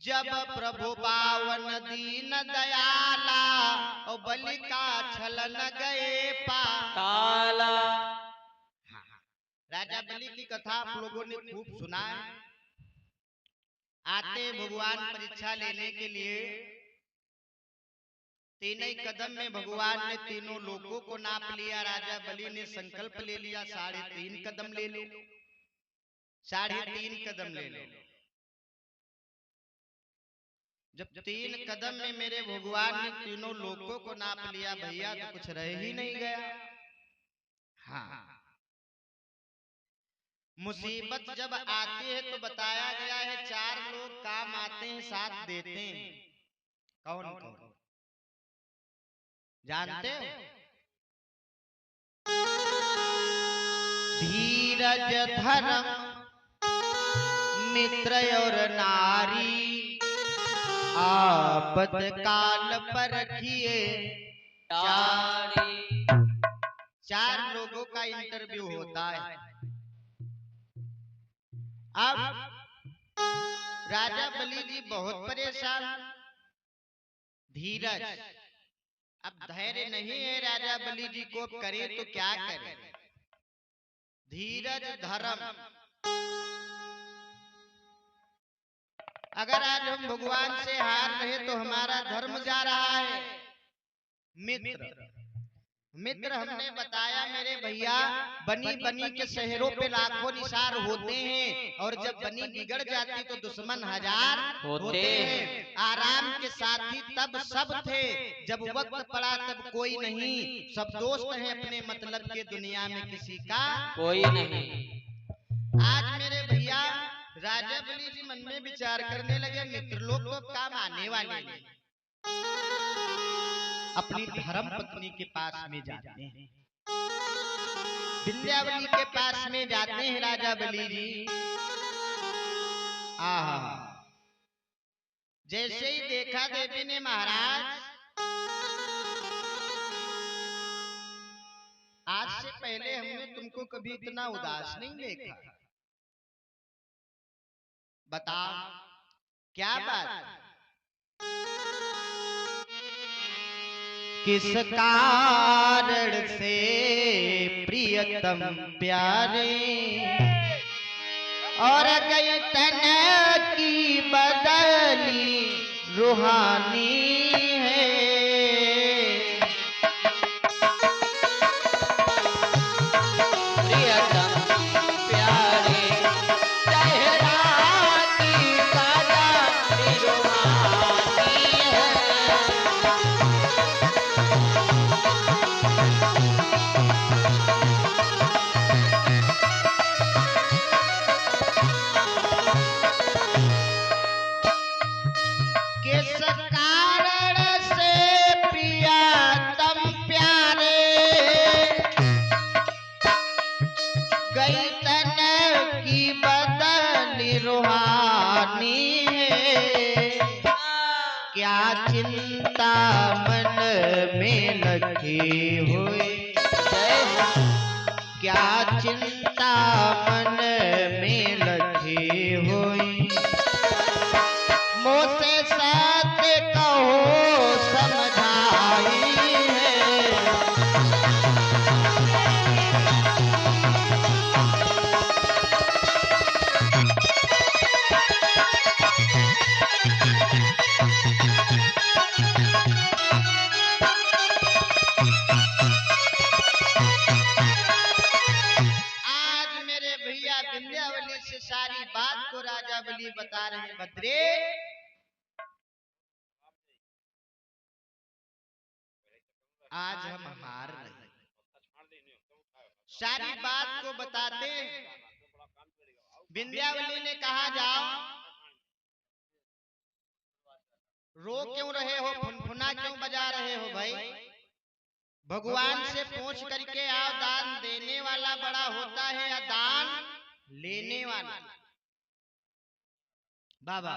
जब प्रभु पावन दीन दयाला और बलि का छलन गए पाताला। राजा बलि की कथा आप लोगों ने खूब सुना है। आते भगवान परीक्षा लेने के लिए तीन ही कदम में भगवान ने तीनों लोगों को नाप लिया। राजा बलि ने संकल्प ले लिया 3.5 कदम ले लो, 3.5 कदम ले लो। जब 3 कदम में मेरे भगवान ने तीनों लोगों को नाप लिया भैया, तो कुछ रह ही नहीं गया। हाँ, मुसीबत जब आती है तो बताया गया है 4 लोग काम आते हैं, साथ देते हैं। कौन कौन जानते हो? धीरज, धर्म, मित्र और नारी, आपद काल पर रखिए 4 लोगों का इंटरव्यू होता है। अब राजा बलि जी बहुत परेशान। धीरज, अब धैर्य नहीं है राजा बलि जी को, करे तो क्या करे। धीरज, धर्म, अगर आज हम भगवान से हार रहे तो हमारा धर्म जा रहा है। मित्र, मित्र हमने बताया मेरे भैया, बनी बनी के शहरों पे लाखों निसार होते हैं, और जब बनी बिगड़ जाती तो दुश्मन 1000 होते हैं। आराम के साथी तब सब थे, जब वक्त पड़ा तब कोई नहीं। सब दोस्त हैं अपने मतलब के, दुनिया में किसी का कोई नहीं। आज मेरे भैया राजा बलि जी मन में विचार करने लगे, मित्र लोग तो काम आने वाले हैं। अपनी धर्म पत्नी के पास में जाते हैं, विंध्यावली के पास में जाते हैं राजा बलि जी। आहा, जैसे ही देखा देवी ने महाराज, आज से पहले हमने तुमको कभी इतना उदास नहीं देखा, बताओ क्या बात। किस कारण से प्रियतम प्यारे, और गई तन की बदली रूहानी है। प्रियतम प्यारे, चेहरा की बदली रूहानी है। किस कारण से प्रियतम प्यारे, गई तन की बदली रूहानी है। क्या चिंता मन में लगी हुई, क्या चिंता मन में लगी हुई। मुझसे सत्य कहो समझाई है। आज मेरे भैया विंध्यावली से सारी बात को राजा बलि बता रहे हैं। भद्रे, आज हम हार रहे, सारी बात को बताते। विंध्यावली ने कहा जाओ, रो क्यों रहे हो, फुनफुना क्यों बजा रहे हो भाई। भगवान से पूछ करके आओ, दान देने वाला बड़ा होता है या दान लेने वाला। बाबा,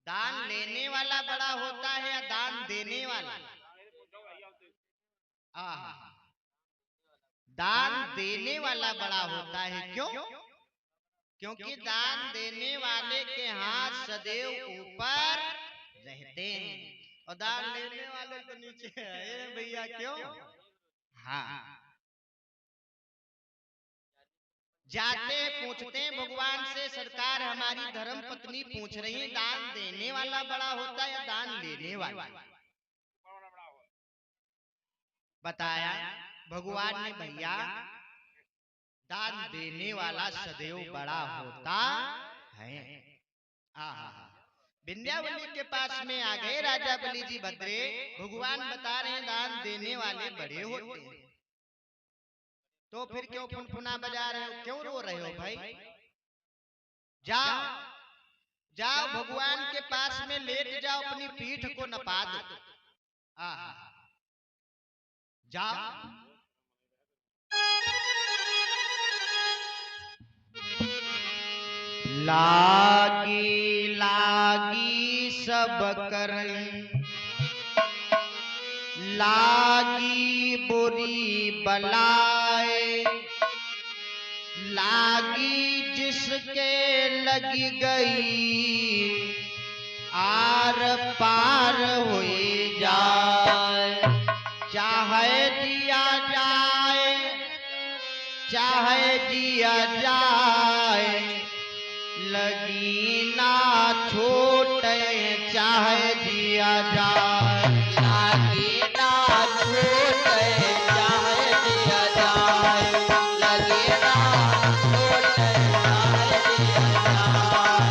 दान लेने वाला बड़ा होता है या दान देने वाला। दान देने वाला बड़ा होता है। क्यों? क्योंकि दान देने वाले के हाथ सदैव ऊपर रहते हैं और दान लेने वाले तो नीचे है भैया। क्यों? हाँ, जाते पूछते हैं भगवान से, सरकार हमारी धर्म पत्नी पूछ रही, दान देने वाला बड़ा होता है या दान लेने वाला? बताया भगवान ने, भैया दान देने वाला सदैव बड़ा होता है। विंध्यावली के पास में आ गए राजा बलि जी भद्रे। भगवान बता रहे हैं दान देने वाले बड़े होते हैं। तो फिर क्यों फुनफुना बजा रहे हो, क्यों रो रहे हो भाई? जाओ जाओ भगवान के पास में लेट जाओ, अपनी पीठ को नपा दो। जाओ। लागी लागी सब करन, लागी बुरी बलाए, लागी जिसके लगी गई, आर पार हुई जाए। चाहे दिया जाए, चाहे जिया जाए, लगी ना छोटे, चाहे दिया जाए। लगी ना छोटे, चाहे दिया जाए, लगी ना छोटे, चाहे दिया जाए।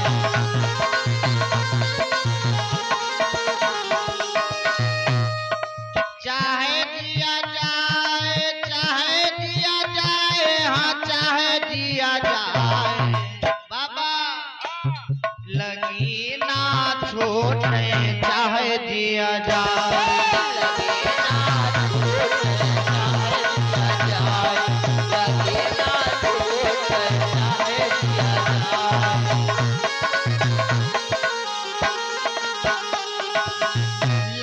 चाहे दिया जाए, चाहे दिया जाए, हाँ चाहे दिया जाए बाबा, लगी ना छोटे, चाहे दिया जाए। लगी ना छोटे, चाहे दिया जाए, लगी ना छोटे, चाहे दिया जाए।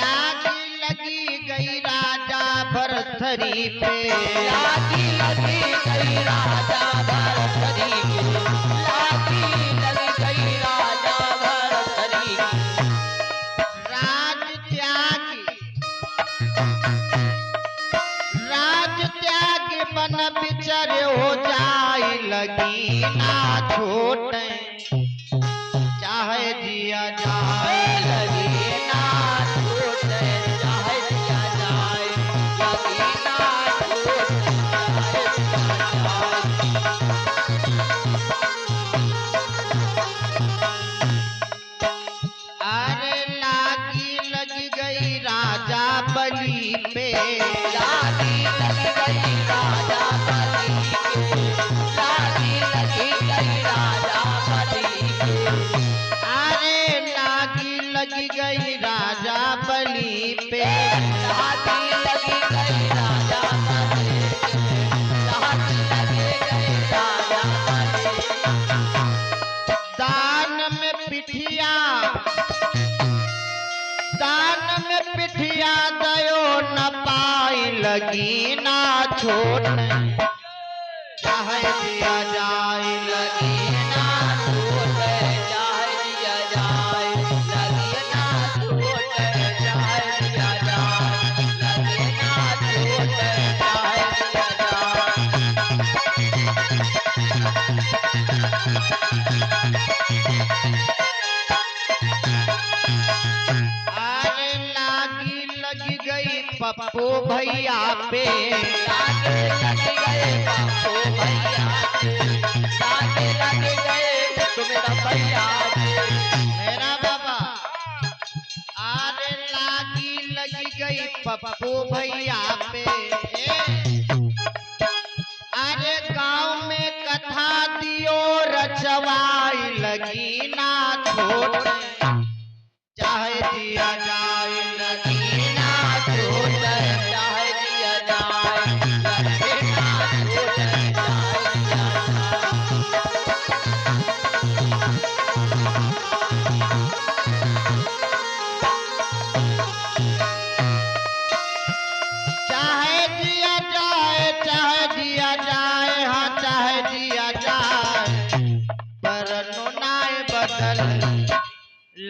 लागी लगी गई राजा भरथरी पे, लागी लगी गई राजा भरथरी पे, लागी लगी गई राजा भरथरी पे। राज त्याग बन बिचर हो जाए, लगी ना छोटे, चाहे जिया जाए। लगी ना छोटे, चाहे जिया जाए, लगी ना छोटे, चाहे जिया जाए। अरे लागी लगी गई राजा बलि पे, लागी लगी गई राजा बलि पे, लागी लगी गई राजा बलि पे। अरे लागी लगी गई राजा बलि पे, लागी लगी गई राजा बलि पे, लागी लगी गई राजा बलि पे। दान में पिठिया, दान में पिठिया दयो न पाई, लगी ना छोटे, चाहे दिया जाए। लगी ना छोटे, चाहे दिया जाए, लगी ना छोटे, चाहे दिया जाए, लगी ना छोटे, चाहे दिया जाए। अरे लागी लगी गई पप्पू भैया पे, लागी लगी गए पप्पू भैया पे, लागी लगी गए तुम्हारा भैया पे, मेरा बाबा। अरे लागी लगी गई पप्पू भैया पे। अरे गांव में कथा दियो रचवाई, लगी ना छोटे, चाहे दिया जाए। लगी ना छोटे, चाहे दिया जाए, लगी ना छोटे, चाहे दिया जाए।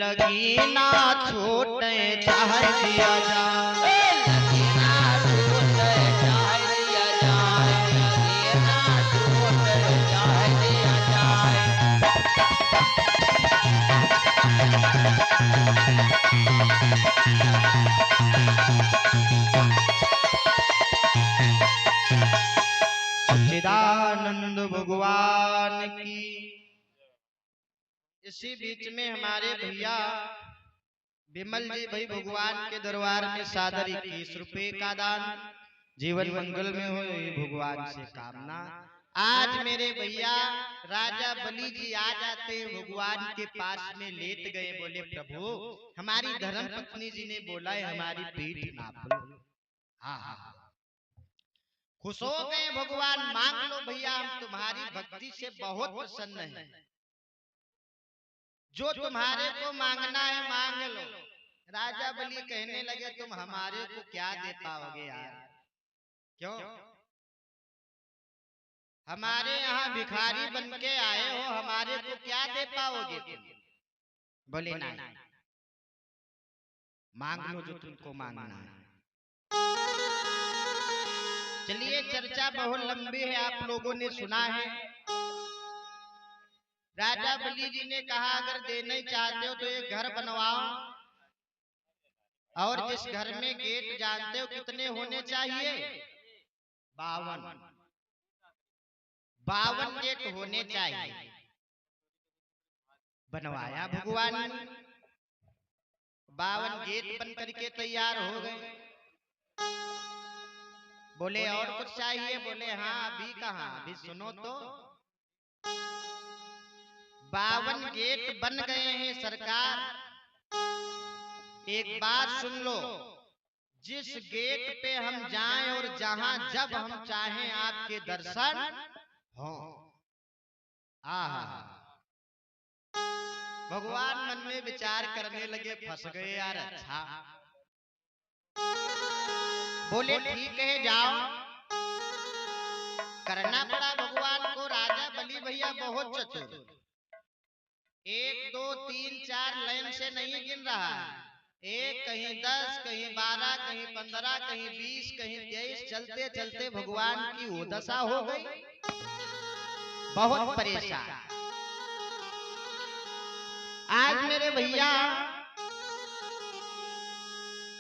लगी ना छूटे चाहे दिया जाए, लगी ना छूटे चाहे दिया जाए, लगी ना छूटे चाहे दिया जाए। सच्चिदानंद भगवान की। इसी बीच में हमारे भैया विमल जी भाई भगवान के दरबार में सादर 21 रुपए का दान, जीवन मंगल में हो भगवान से कामना। आज मेरे भैया राजा बलि जी आ जाते भगवान के पास में लेट गए, बोले प्रभु हमारी धर्म पत्नी जी ने बोला है हमारी पीठ नाप लो। हाँ हाँ, खुश हो गए भगवान, मांग लो भैया हम तुम्हारी भक्ति से बहुत प्रसन्न हैं, जो तुम्हारे को मांगना है मांग लो। राजा बलि कहने लगे तुम हमारे को क्या दे पाओगे यार, क्यों हमारे यहाँ भिखारी बन के आए हो, हमारे को क्या दे पाओगे तुम? बोले ना, मांग लो जो तुमको मांगना है। चलिए चर्चा बहुत लंबी है, आप लोगों ने सुना है। राजा बलि जी ने कहा अगर देना ही चाहते हो तो एक घर बनवाओ, और जिस घर में गेट जानते हो कितने होने चाहिए, 52 गेट होने चाहिए। बनवाया भगवान ने, 52 गेट बन करके तैयार हो गए। बोले और कुछ चाहिए, बोले हाँ अभी कहाँ, अभी सुनो तो 52 गेट बन गए हैं सरकार। एक बात सुन लो, जिस गेट पे हम जाएं और जहां जब हम चाहें आपके दर्शन हो। भगवान मन में विचार करने लगे फंस गए यार, अच्छा बोले ठीक है जाओ। करना पड़ा भगवान को। राजा बलि भैया बहुत चतुर, 1 2 3 4 लाइन से नहीं गिन रहा है, एक कहीं 10 कहीं 12 कहीं 15 कहीं 20 कहीं 23, चलते चलते भगवान की वो दशा हो गई, बहुत परेशान। आज मेरे भैया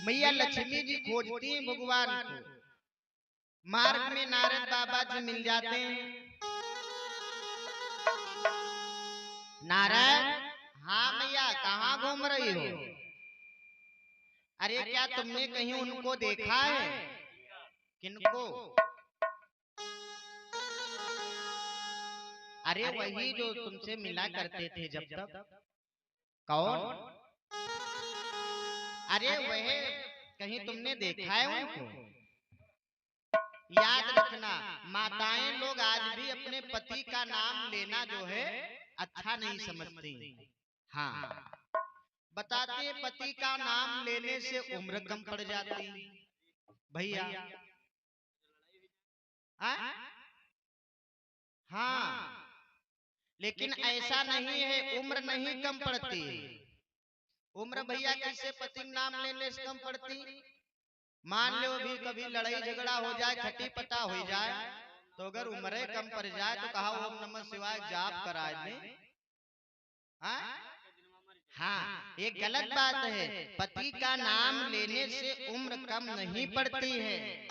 मैया लक्ष्मी जी खोजती हैं भगवान को, मार्ग में नारद बाबा जी मिल जाते हैं। नारद, हाँ मैया कहाँ घूम रही हो? अरे क्या तुमने कहीं उनको देखा है? किनको? अरे वही जो तुमसे मिला करते थे जब तक। कौन? अरे वह, कहीं तुमने देखा है उनको? याद रखना, माताएं लोग आज भी अपने पति का नाम लेना जो है अच्छा नहीं समझती। हाँ, बताते पति का नाम लेने से उम्र कम पड़ जाती भैया। हाँ, लेकिन ऐसा नहीं है, उम्र नहीं कम पड़ती। उम्र भैया कैसे पति नाम लेने से कम पड़ती? मान लो भी कभी लड़ाई झगड़ा हो जाए, खटी पटा हो जाए, तो अगर उम्र कम पड़ जाए तो कहा ओम नमः शिवाय जाप करा दे। हाँ, ये गलत बात है। पति का नाम लेने से उम्र कम नहीं पड़ती है।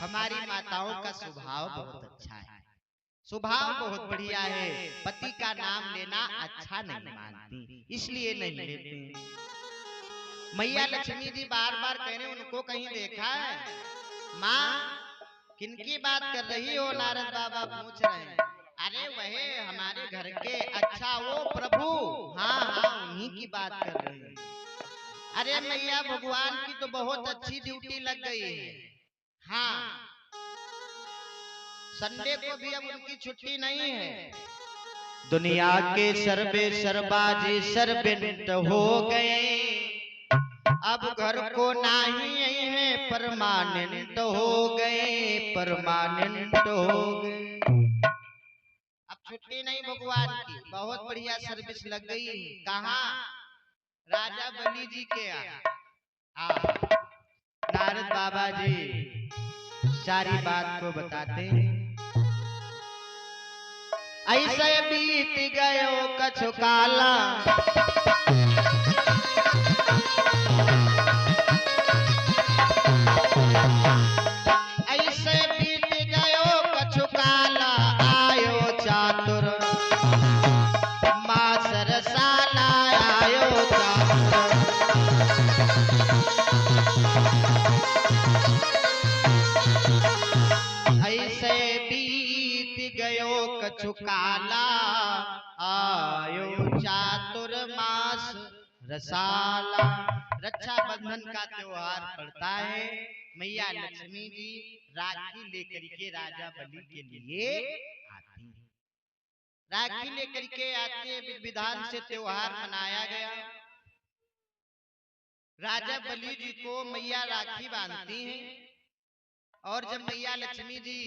हमारी माताओं का स्वभाव बहुत अच्छा है, स्वभाव बहुत बढ़िया है। पति का नाम लेना अच्छा नहीं मानती, इसलिए नहीं लेते। मैया लक्ष्मी जी बार बार कह रहे उनको कहीं देखा है? माँ किनकी बात कर रही हो? नारद बाबा पूछ रहे हैं। अरे वह हमारे घर के, अच्छा वो प्रभु, हाँ हाँ उन्हीं की बात कर रहे हैं। अरे मैया भगवान की तो बहुत अच्छी ड्यूटी लग गई है। हाँ, संडे को भी अब उनकी छुट्टी नहीं है। दुनिया के सर्वे सर्बाजी सर्वेंट हो गए, अब घर को नहीं है परमानेंट हो गए, परमानेंट हो गए। अब छुट्टी नहीं भगवान की, बहुत बढ़िया सर्विस लग गई है। कहाँ? राजा बलि जी के यहाँ। नारद बाबा जी सारी बात को बताते हैं। ऐसे बीत गयो कछु काला, ऐसे बीत गयो कछु काला, आयो चातुर मास रसाला, आयो चातुर। ऐसे बीत गयो कछु काला, आयो चातुर मास रसाला। रक्षाबंधन का त्योहार पड़ता है। मैया लक्ष्मी जी राखी लेकर के राजा बलि के लिए आती हैं। राखी लेकर के आते हैं, विधान से त्योहार मनाया गया। राजा बलि जी को मैया राखी बांधती हैं, और जब मैया लक्ष्मी जी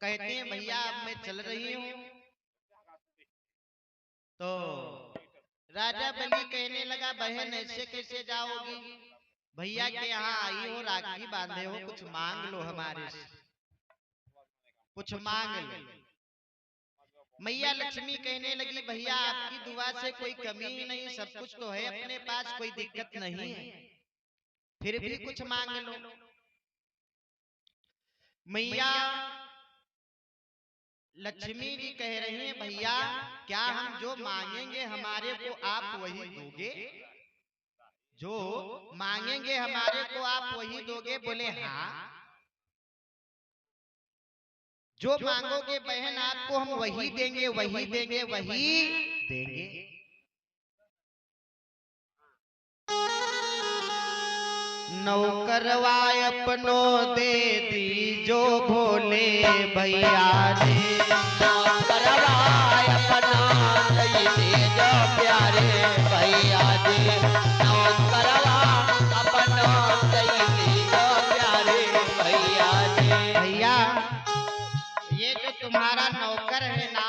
कहते हैं भैया अब मैं चल रही हूँ, तो राजा बलि कहने लगा बहन ऐसे कैसे जाओगी? भैया के यहाँ आई हो, राखी बांधे हो, कुछ मांग लो हमारे से, कुछ मांग लो। मैया लक्ष्मी कहने लगी भैया आपकी दुआ से कोई कमी ही नहीं, सब कुछ तो है अपने पास, कोई दिक्कत नहीं है, फिर भी कुछ मांग लो। मैया लक्ष्मी जी कह रही हैं भैया क्या हम जो मांगेंगे हमारे को आप वही दोगे? जो मांगेंगे हमारे को आप वही दोगे? बोले हाँ, जो मांगोगे बहन आपको हम वही देंगे, वही देंगे, वही देंगे। नौकरवा अपनो दे दी जो भोले भैया जी, नौकरवा अपना दई दे जो प्यारे भैया जी, नौकरवा अपना दई दे जो प्यारे भैया जी। भैया ये जो तुम्हारा नौकर है ना,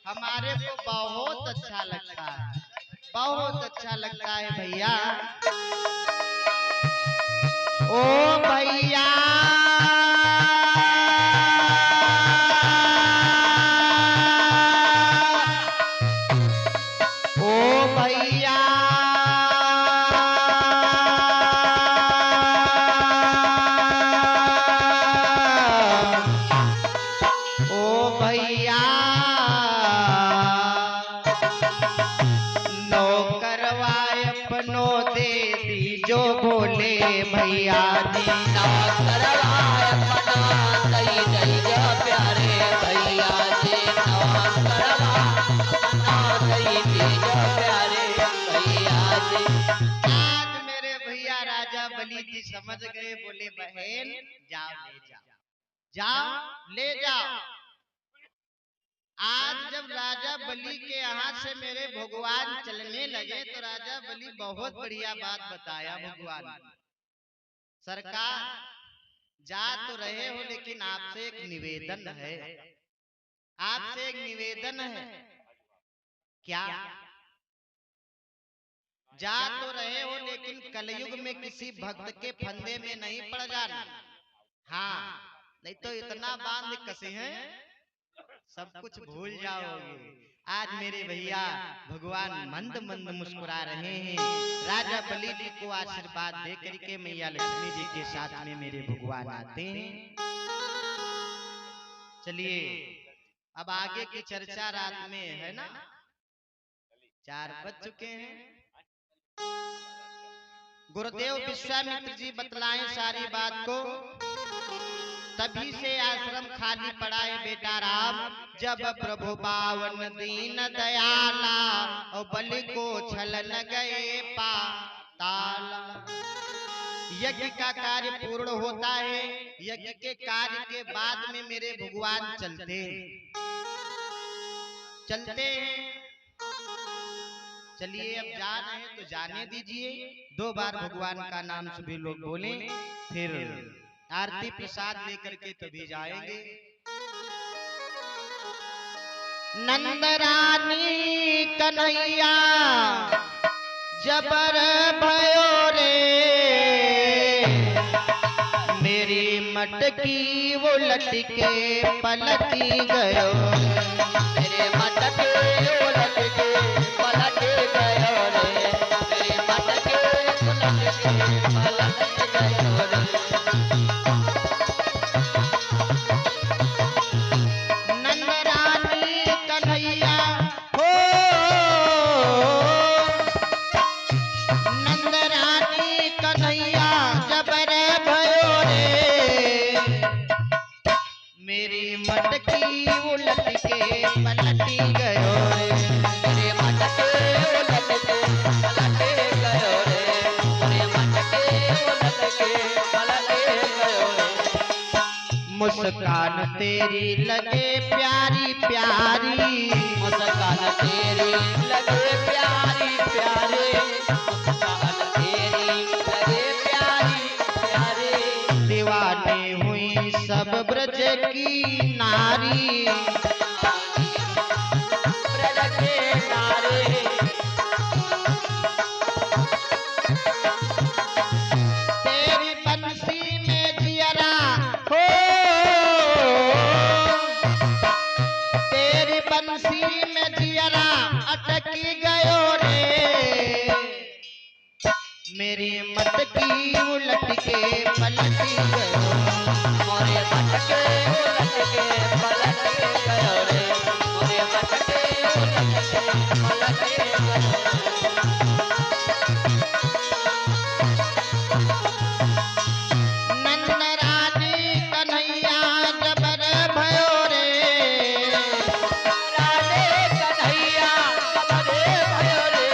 हमारे को बहुत अच्छा लगता है, बहुत अच्छा लगता है भैया। ओ भैया ओ भैया ओ भैया नौकरवा अपनो दे दी जो भोले भैया जी, नौकरवा अपना दई दई जो प्यारे भैया जी, नौकरवा अपना दई दे जो प्यारे भैया जी। आज मेरे भैया राजा बलि जी समझ गए, बोले बहन जाओ ले जाओ, जाओ ले जाओ। आज जब राजा बलि के यहाँ से मेरे भगवान चलने लगे तो राजा बलि बहुत बढ़िया बात बताया भगवान, सरकार जा तो रहे हो लेकिन आपसे एक निवेदन है, आपसे एक निवेदन है। क्या? जा तो रहे हो लेकिन कलयुग में किसी भक्त के फंदे में नहीं पड़ जाना। हाँ, नहीं तो इतना बांध कसे हैं सब कुछ भूल जाओगे। आज मेरे भैया भगवान मंद मंद मुस्कुरा रहे हैं। राजा बलि जी को आशीर्वाद दे करके मैया लक्ष्मी जी के साथ में मेरे भगवान आते हैं। चलिए अब आगे की चर्चा रात में है ना, 4 बज चुके हैं। गुरुदेव विश्वामित्र जी बतलाएं सारी बात को। तभी से आश्रम खाली पड़ा है बेटा राम, जब प्रभु पावन दीन दयाला और बलि को छलन गए पाताला। यज्ञ का कार्य पूर्ण होता है, यज्ञ के कार्य के बाद में मेरे भगवान चलते हैं। चलिए अब जा रहे हैं तो जाने दीजिए, 2 बार भगवान का नाम सभी लोग बोलें, फिर आरती प्रसाद लेकर के तभी जाएंगे। नंद रानी कन्हैया जबर भयो रे, मेरी मटकी वो लटके पलटी गयो, मेरे मटके उलट के पलट गयो रे, मेरे मटके उलट के पलट गयो रे। नंद रानी कन्हैया हो, नंद रानी कन्हैया जबर भयो रे, मेरी मटकी उलट के पलटी गयो रे, मेरे मटके उलट के पलट गयो रे, मेरे मटके उलट के पलट गयो रे। मुस्कान तेरी लगे प्यारी प्यारी, मुस्कान तेरी लगे प्यारी प्यारे, मुस्कान तेरी लगे प्यारी प्यारे। दीवानी हुई सब ब्रज की नारी, ब्रज के नारे, तेरी बंसी में जियरा हो, तेरी बंसी में जियरा अटकी गयो रे, मेरी मटकी उलट के पलटी गयो, मोरे मटके उलट के पलट गयो रे, मोरे मटके उलट के पलट गयो रे। नंद रानी कन्हैया जबर भयो रे, राधे कन्हैया कबरे भयो रे,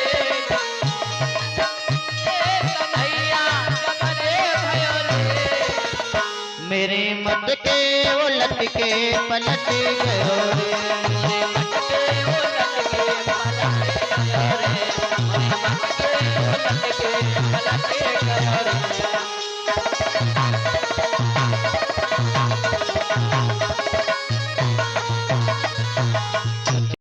कन्हैया कबरे भयो रे, मेरे मटके उलट के पलट गयो रे, मोरे मटके उलट के पलट गयो रे, मोरे मटके उलट के पलट गयो रे।